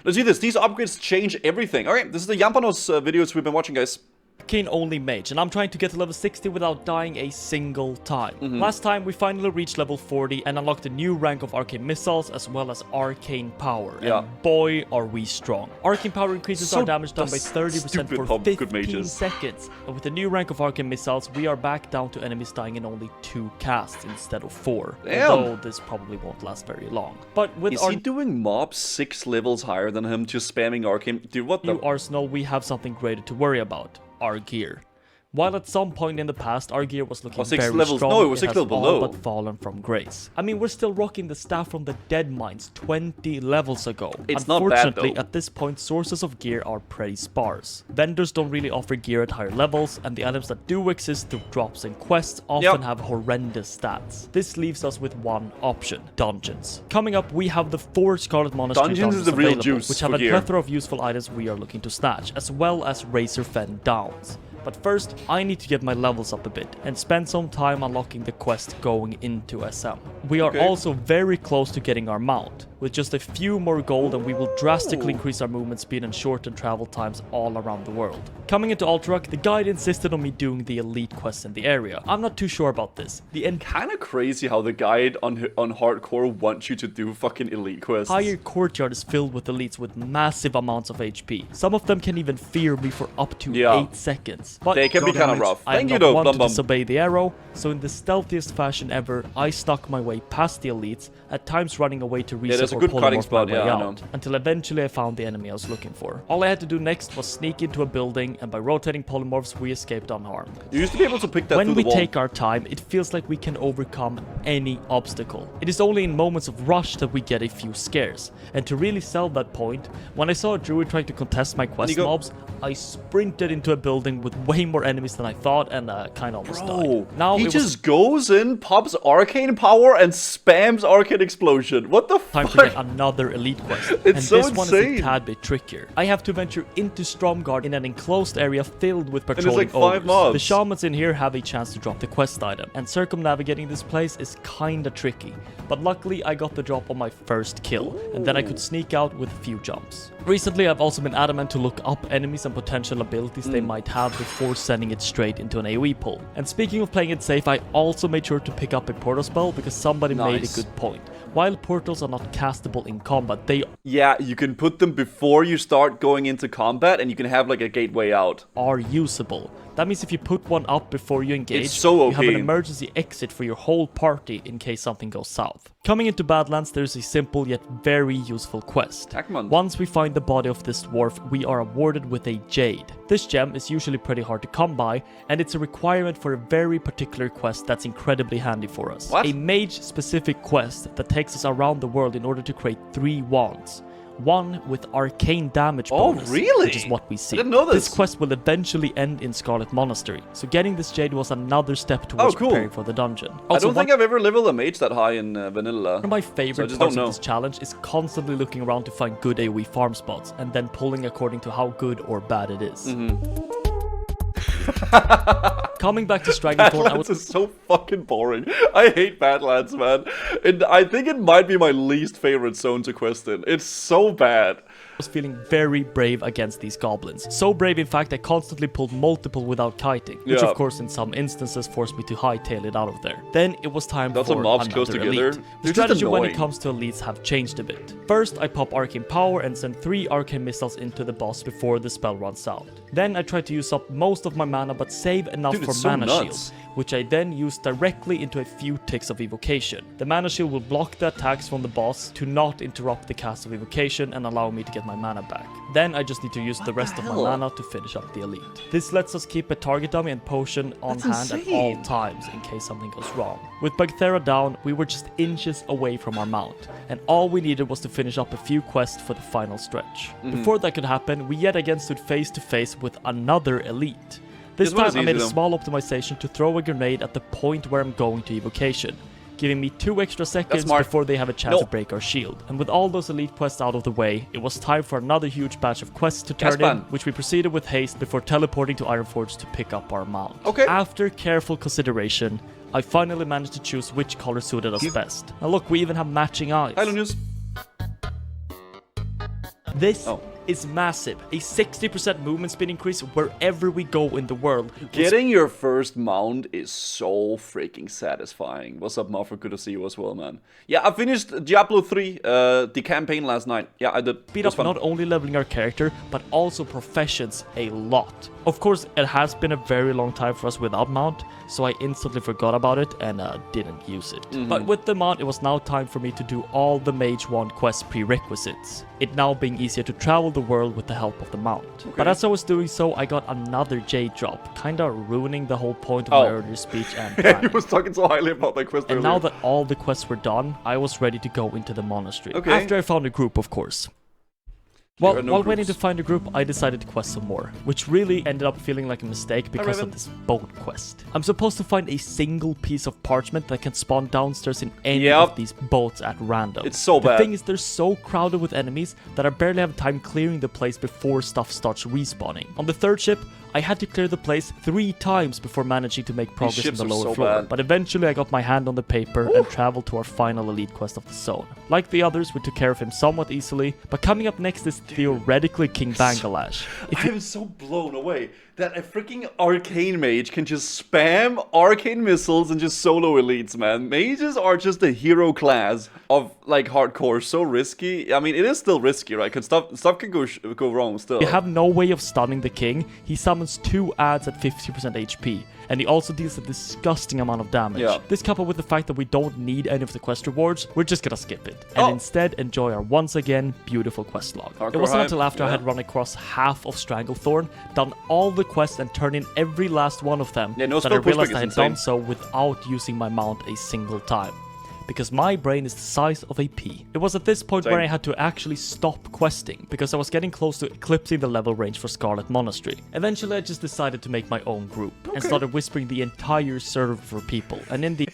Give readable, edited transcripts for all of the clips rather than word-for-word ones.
Let's do this. These upgrades change everything. Alright, this is the Yampanos videos we've been watching, guys. Arcane only mage, and I'm trying to get to level 60 without dying a single time. Last time we finally reached level 40 and unlocked a new rank of arcane missiles as well as arcane power. Yeah. And boy are we strong. Arcane power increases our damage down by 30% for 15 seconds. And with the new rank of arcane missiles, we are back down to enemies dying in only 2 casts instead of 4. Damn. Although this probably won't last very long. But with Is he doing mobs 6 levels higher than him, just spamming arcane? Dude, what the? new arsenal, we have something greater to worry about. Our gear. While at some point in the past our gear was looking very levels. strong, No, it was 6 has levels all below. but fallen from grace. I mean, we're still rocking the staff from the dead mines 20 levels ago. It's not bad, Unfortunately, though. at this point, sources of gear are pretty sparse. Vendors don't really offer gear at higher levels, and the items that do exist through drops and quests often have horrendous stats. This leaves us with one option: dungeons. Coming up, we have the 4 Scarlet Monastery Dungeons is the real available, juice which have for a gear. plethora of useful items we are looking to snatch, as well as Razor Fen Downs. But first, I need to get my levels up a bit and spend some time unlocking the quest going into SM. We are also very close to getting our mount. With just a few more gold, and we will drastically increase our movement speed and shorten travel times all around the world. Coming into Alterac, the guide insisted on me doing the elite quest in the area. I'm not too sure about this. The Kind of crazy how the guide on hardcore wants you to do fucking elite quests. entire courtyard is filled with elites with massive amounts of HP. Some of them can even fear me for up to 8 seconds. But They can be kind of rough. I am Thank you not though, one Blum to Blum. disobey the arrow, so in the stealthiest fashion ever, I snuck my way past the elites, at times running away to reset there's a or good cutting polymorph my spot, way yeah, I know. out, until eventually I found the enemy I was looking for. All I had to do next was sneak into a building, and by rotating polymorphs, we escaped unharmed. You used to be able to pick that When through we the wall. take our time, it feels like we can overcome any obstacle. It is only in moments of rush that we get a few scares. And to really sell that point, when I saw a druid trying to contest my quest mobs, I sprinted into a building with way more enemies than I thought, and kind of almost died. Now he it just goes in, pops arcane power, and spams arcane explosion. What the was time fuck? to get another elite quest. It's and so this one is a insane. tad bit trickier. I have to venture into Stromgarde in an enclosed area filled with there's patrolling like 5 ogres. mobs. The shamans in here have a chance to drop the quest item, and circumnavigating this place is kinda tricky. But luckily I got the drop on my first kill, and then I could sneak out with a few jumps. Recently I've also been adamant to look up enemies and potential abilities they might have before sending it straight into an AoE pull. And speaking of playing it safe, I also made sure to pick up a portal spell because somebody made a good point. While portals are not castable in combat, they Yeah, you can put them before you start going into combat, and you can have like a gateway out. are usable. That means if you put one up before you engage, It's so you have an OP. emergency exit for your whole party in case something goes south. Coming into Badlands, there's a simple yet very useful quest. Ackman. Once we find the body of this dwarf, we are awarded with a jade. This gem is usually pretty hard to come by, and it's a requirement for a very particular quest that's incredibly handy for us. What? A mage-specific quest that takes us around the world in order to create 3 wands. One with arcane damage bonus, really? which is what we see. I didn't know this. This quest will eventually end in Scarlet Monastery, so getting this jade was another step towards cool. preparing for the dungeon. I don't think I've ever leveled a mage that high in vanilla. one of my favorite just parts don't of this challenge is constantly looking around to find good AoE farm spots, and then pulling according to how good or bad it is. Coming back to Stragglethorn, I Badlands is so fucking boring. I hate Badlands, man. And I think it might be my least favorite zone to quest in. It's so bad. was feeling very brave against these goblins. So brave, in fact, I constantly pulled multiple without kiting, which Yeah. of course in some instances forced me to hightail it out of there. Then it was time Lots of for mobs another close together. elite. They're The just strategy when it annoying. comes to elites have changed a bit. First, I pop arcane power and send 3 arcane missiles into the boss before the spell runs out. Then I try to use up most of my mana but save enough Dude, for it's so mana nuts. shields, which I then use directly into a few ticks of evocation. The mana shield will block the attacks from the boss to not interrupt the cast of evocation and allow me to get my mana back. Then I just need to use the rest of my hell? mana to finish up the elite. This lets us keep a target dummy and potion on That's hand at all insane. times in case something goes wrong. With Bagthera down, we were just inches away from our mount, and all we needed was to finish up a few quests for the final stretch. Before that could happen, we yet again stood face to face with another elite. This This one time is I made easy a though. small optimization to throw a grenade at the point where I'm going to evocation, giving me 2 extra seconds smart. before they have a chance to break our shield. And with all those elite quests out of the way, it was time for another huge batch of quests to turn in, Caspan. which we proceeded with haste before teleporting to Ironforge to pick up our mount. Okay. After careful consideration, I finally managed to choose which color suited us best. Now look, we even have matching eyes. Hi, Lunius. This is massive. A 60% movement speed increase wherever we go in the world. Getting your first mount is so freaking satisfying. What's up, Marfa? Good to see you as well, man. Yeah, I finished Diablo 3, the campaign last night. Yeah, I did. Speed up not only leveling our character, but also professions a lot. Of course, it has been a very long time for us without mount, so I instantly forgot about it and didn't use it. But with the mount, it was now time for me to do all the Mage 1 quest prerequisites. It now being easier to travel the world with the help of the mount. Okay. But as I was doing so, I got another Jade drop, kinda ruining the whole point of my earlier speech and planning. He was talking so highly about that quest and earlier. now that all the quests were done, I was ready to go into the monastery. Okay. After I found a group, of course. Well, while waiting to find a group, I decided to quest some more, which really ended up feeling like a mistake because of this boat quest. I'm supposed to find a single piece of parchment that can spawn downstairs in any of these boats at random. It's so bad. The thing is, they're so crowded with enemies that I barely have time clearing the place before stuff starts respawning. On the third ship, I had to clear the place 3 times before managing to make progress on the lower floor. But eventually I got my hand on the paper and traveled to our final elite quest of the zone. Like the others, we took care of him somewhat easily, but coming up next is theoretically King Bangalash. I'm so blown away that a freaking Arcane Mage can just spam Arcane missiles and just solo elites, man. Mages are just a hero class of, like, hardcore. So risky. I mean, it is still risky, right? Because stuff can go wrong still. You have no way of stunning the king. He summons 2 adds at 50% HP. And he also deals a disgusting amount of damage. This coupled with the fact that we don't need any of the quest rewards, we're just gonna skip it. And instead enjoy our once again beautiful quest log. It wasn't until after I had run across half of Stranglethorn, done all the quests and turned in every last one of them, that I realized I had done so without using my mount a single time. Because my brain is the size of a pea. It was at this point where I had to actually stop questing, because I was getting close to eclipsing the level range for Scarlet Monastery. Eventually I just decided to make my own group, and started whispering the entire server for people, and in the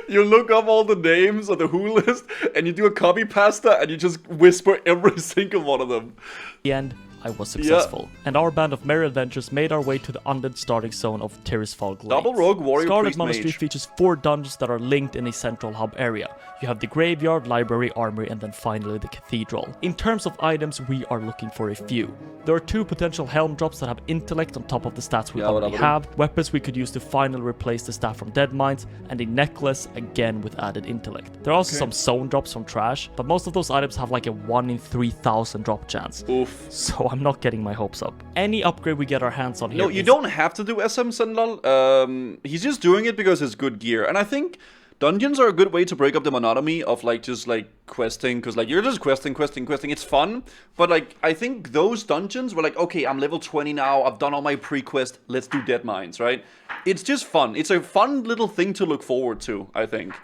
you look up all the names of the who list, and you do a copy pasta, and you just whisper every single one of them. The end, I was successful, and our band of merry adventurers made our way to the undead starting zone of Tirisfal Glades. Double Rogue Warrior Scarlet Priest Monastery Mage. features 4 dungeons that are linked in a central hub area. You have the graveyard, library, armory, and then finally the cathedral. In terms of items, we are looking for a few. There are 2 potential helm drops that have intellect on top of the stats we already have, weapons we could use to finally replace the staff from Deadmines, and a necklace, again with added intellect. There are also some zone drops from trash, but most of those items have like a 1 in 3,000 drop chance. Oof. So I'm not getting my hopes up. Any upgrade we get our hands on here. No, you don't have to do SM Senlal. He's just doing it because it's good gear. And I think dungeons are a good way to break up the monotony of, like, just, like, questing. Because, like, you're just questing. It's fun. But, like, I think those dungeons were like, okay, I'm level 20 now. I've done all my pre-quest. Let's do Deadmines, right? It's just fun. It's a fun little thing to look forward to, I think.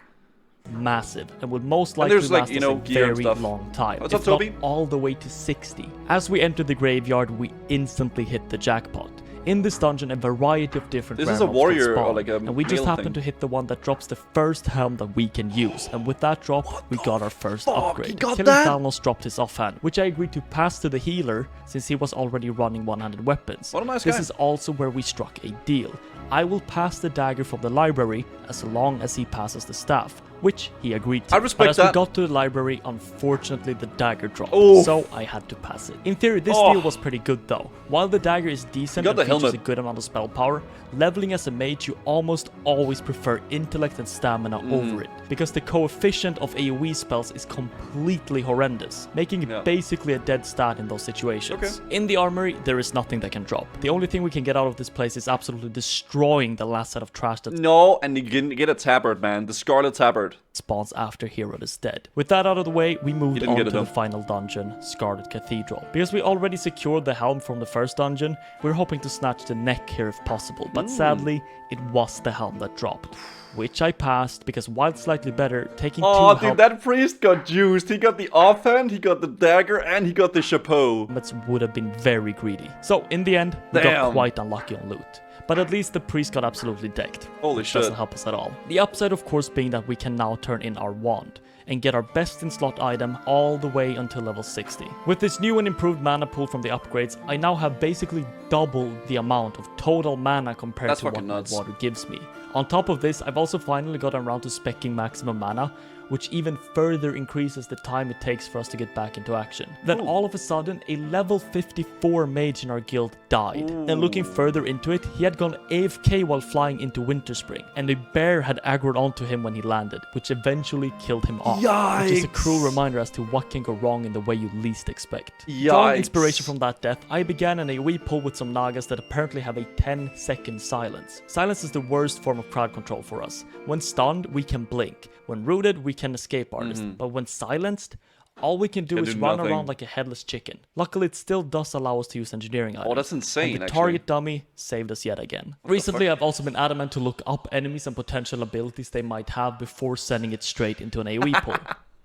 Massive and would most likely last us a very long time, What's if up, Toby? not all the way to 60. As we enter the graveyard, we instantly hit the jackpot. In this dungeon, a variety of different This is a warrior, or like a and we just male happened thing. to hit the one that drops the first helm that we can use, and with that drop, we got our first upgrade. Killing Thalnos dropped his offhand, which I agreed to pass to the healer, since he was already running one-handed weapons. What a nice This guy. is also where we struck a deal. I will pass the dagger from the library as long as he passes the staff, which he agreed to. I respect but as that. we got to the library, unfortunately the dagger dropped, Oof. so I had to pass it. In theory, this deal was pretty good though. While the dagger is decent and features a good amount of spell power, leveling as a mage you almost always prefer intellect and stamina over it, because the coefficient of AoE spells is completely horrendous, making it basically a dead stat in those situations. In the armory, there is nothing that can drop. The only thing we can get out of this place is absolutely destroying the last set of trash that and you can get a tabard, man. The Scarlet Tabard. spawns after Herod is dead. With that out of the way, we moved on to the though. final dungeon, Scarlet Cathedral. Because we already secured the helm from the first dungeon, we're hoping to snatch the neck here if possible, but sadly, it was the helm that dropped. Which I passed, because while slightly better, taking Oh, two dude, that priest got juiced. He got the offhand, he got the dagger, and he got the chapeau. helmets would have been very greedy. So, in the end, we got quite unlucky on loot. But at least the priest got absolutely decked. Holy which shit. doesn't help us at all. The upside, of course, being that we can now turn in our wand and get our best in slot item all the way until level 60. With this new and improved mana pool from the upgrades, I now have basically double the amount of total mana compared to what my water gives me. On top of this, I've also finally gotten around to speccing maximum mana, which even further increases the time it takes for us to get back into action. Then all of a sudden, a level 54 mage in our guild died. And looking further into it, he had gone AFK while flying into Winterspring, and a bear had aggroed onto him when he landed, which eventually killed him off. Yikes. Which is a cruel reminder as to what can go wrong in the way you least expect. Yikes. Drawing inspiration from that death, I began an AoE pull with some Nagas that apparently have a 10-second silence. Silence is the worst form of crowd control for us. When stunned, we can blink. When rooted, we can escape artist. But when silenced, all we can do is run around like a headless chicken. Luckily, it still does allow us to use engineering items. Oh, that's insane, and the actually. target dummy saved us yet again. Recently, I've also been adamant to look up enemies and potential abilities they might have before sending it straight into an AoE pull.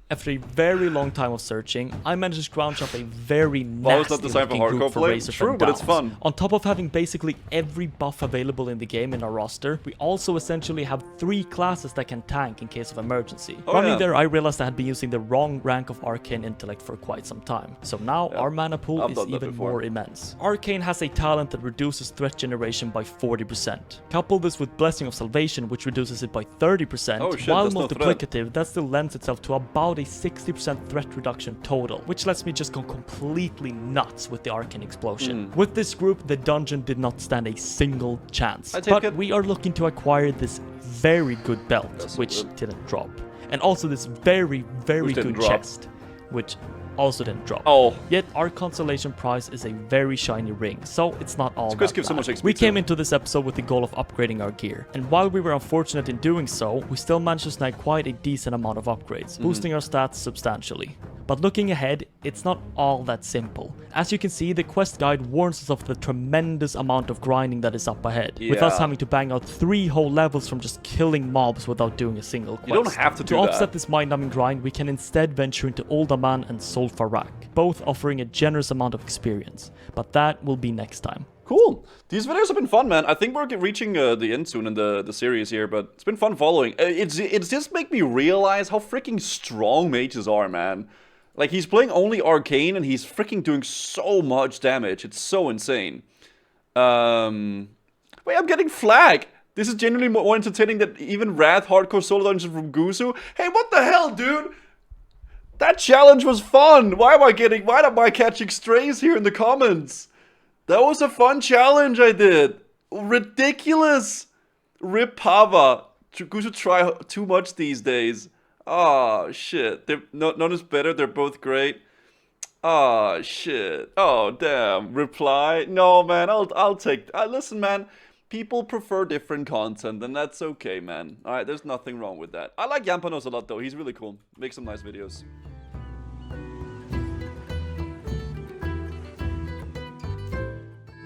After a very long time of searching, I managed to scrounge up a very nasty looking group for Razor True, but it's fun. On top of having basically every buff available in the game in our roster, we also essentially have 3 classes that can tank in case of emergency. Running there, I realized I had been using the wrong rank of Arcane Intellect for quite some time. So now our mana pool is even more immense. Arcane has a talent that reduces threat generation by 40%. Couple this with Blessing of Salvation, which reduces it by 30%, while multiplicative, that still lends itself to about a 60% threat reduction total, which lets me just go completely nuts with the Arcane Explosion. With this group, the dungeon did not stand a single chance, but we are looking to acquire this very good belt, which didn't drop, and also this very good chest, which also didn't drop. Yet our consolation prize is a very shiny ring, so it's not all that bad. We came into this episode with the goal of upgrading our gear, and while we were unfortunate in doing so, we still managed to snag quite a decent amount of upgrades, boosting our stats substantially. But looking ahead, it's not all that simple. As you can see, the quest guide warns us of the tremendous amount of grinding that is up ahead, with us having to bang out 3 whole levels from just killing mobs without doing a single quest. You don't have to do that. To offset this mind-numbing grind, we can instead venture into Uldaman and Solfarak, both offering a generous amount of experience. But that will be next time. Cool. These videos have been fun, man. I think we're reaching the end soon in the series here, but it's been fun following. It's just make me realize how freaking strong mages are, man. Like, he's playing only Arcane, and he's freaking doing so much damage. It's so insane. Wait, I'm getting flag. This is genuinely more entertaining than even Wrath Hardcore Solo Dungeon from Guzu. Hey, what the hell, dude? That challenge was fun. Why am I catching strays here in the comments? That was a fun challenge I did. Ridiculous. Rip Pava. Guzu try too much these days. Oh, shit. None is better. They're both great. Oh, shit. Oh, damn. Reply? No, man. I'll take... listen, man. People prefer different content, and that's okay, man. Alright, there's nothing wrong with that. I like Yampanos a lot, though. He's really cool. Makes some nice videos.